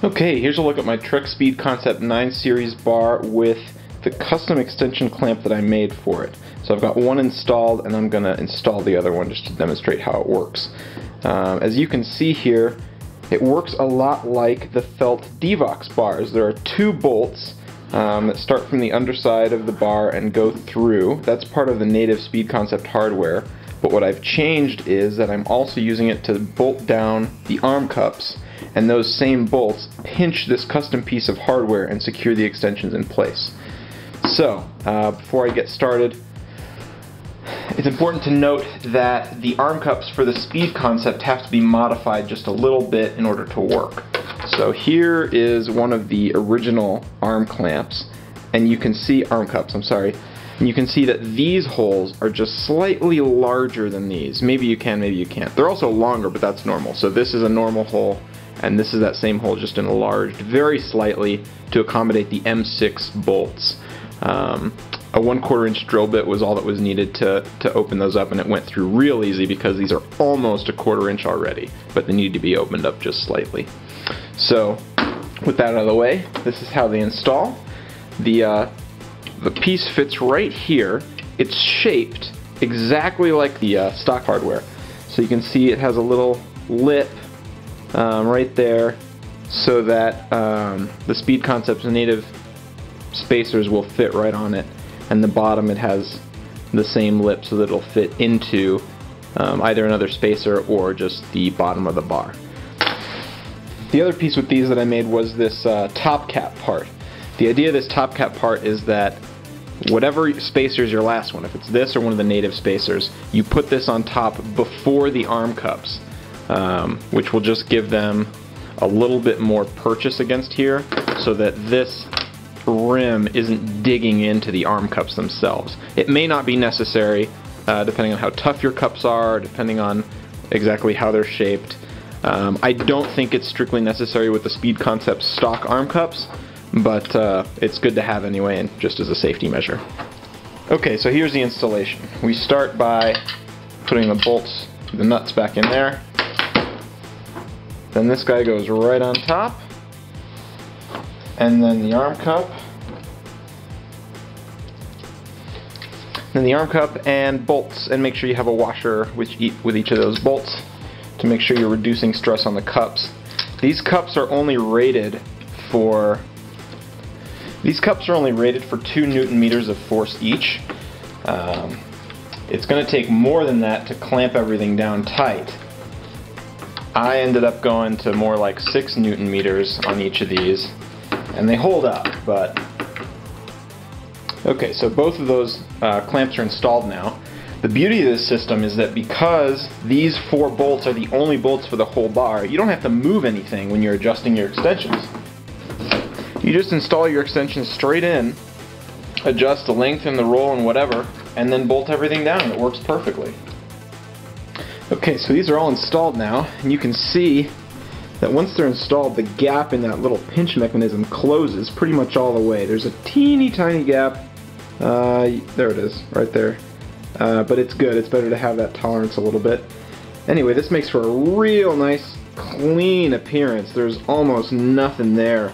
Okay, here's a look at my Trek Speed Concept 9 series bar with the custom extension clamp that I made for it. So I've got one installed and I'm going to install the other one just to demonstrate how it works. As you can see here, it works a lot like the felt Devox bars. There are two bolts that start from the underside of the bar and go through. That's part of the native Speed Concept hardware. But what I've changed is that I'm also using it to bolt down the arm cups, and those same bolts pinch this custom piece of hardware and secure the extensions in place. So, before I get started, it's important to note that the arm cups for the Speed Concept have to be modified just a little bit in order to work. So here is one of the original arm clamps, and you can see, arm cups, I'm sorry, and you can see that these holes are just slightly larger than these. Maybe you can, maybe you can't. They're also longer, but that's normal. So this is a normal hole, and this is that same hole just enlarged very slightly to accommodate the M6 bolts. A 1/4 inch drill bit was all that was needed to open those up, and it went through real easy because these are almost a 1/4 inch already, but they need to be opened up just slightly. So with that out of the way, this is how they install. The piece fits right here. It's shaped exactly like the stock hardware. So you can see it has a little lip right there so that the Speed Concept's native spacers will fit right on it, and the bottom it has the same lip so that it'll fit into either another spacer or just the bottom of the bar. The other piece with these that I made was this top cap part. The idea of this top cap part is that whatever spacer is your last one, if it's this or one of the native spacers, you put this on top before the arm cups, which will just give them a little bit more purchase against here so that this rim isn't digging into the arm cups themselves. It may not be necessary depending on how tough your cups are, depending on exactly how they're shaped. I don't think it's strictly necessary with the Speed Concept stock arm cups, but it's good to have anyway, and just as a safety measure. Okay, so here's the installation. We start by putting the bolts, the nuts back in there. Then this guy goes right on top, and then the arm cup, then the arm cup and bolts, and make sure you have a washer with each of those bolts to make sure you're reducing stress on the cups. These cups are only rated for 2 Newton meters of force each. It's going to take more than that to clamp everything down tight. I ended up going to more like 6 Newton meters on each of these, and they hold up, but okay, so both of those clamps are installed now. The beauty of this system is that because these 4 bolts are the only bolts for the whole bar, you don't have to move anything when you're adjusting your extensions. You just install your extensions straight in, adjust the length and the roll and whatever, and then bolt everything down. It works perfectly. Okay, so these are all installed now, and you can see that once they're installed, the gap in that little pinch mechanism closes pretty much all the way. There's a teeny tiny gap. There it is, right there. But it's good. It's better to have that tolerance a little bit. Anyway, this makes for a real nice, clean appearance. There's almost nothing there.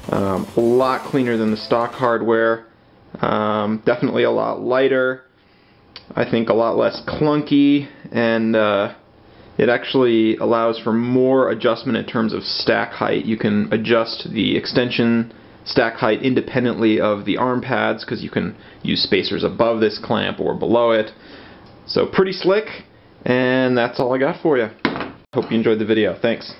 A lot cleaner than the stock hardware. Definitely a lot lighter. I think a lot less clunky, and it actually allows for more adjustment in terms of stack height. You can adjust the extension stack height independently of the arm pads because you can use spacers above this clamp or below it. So pretty slick, and that's all I got for you. Hope you enjoyed the video. Thanks.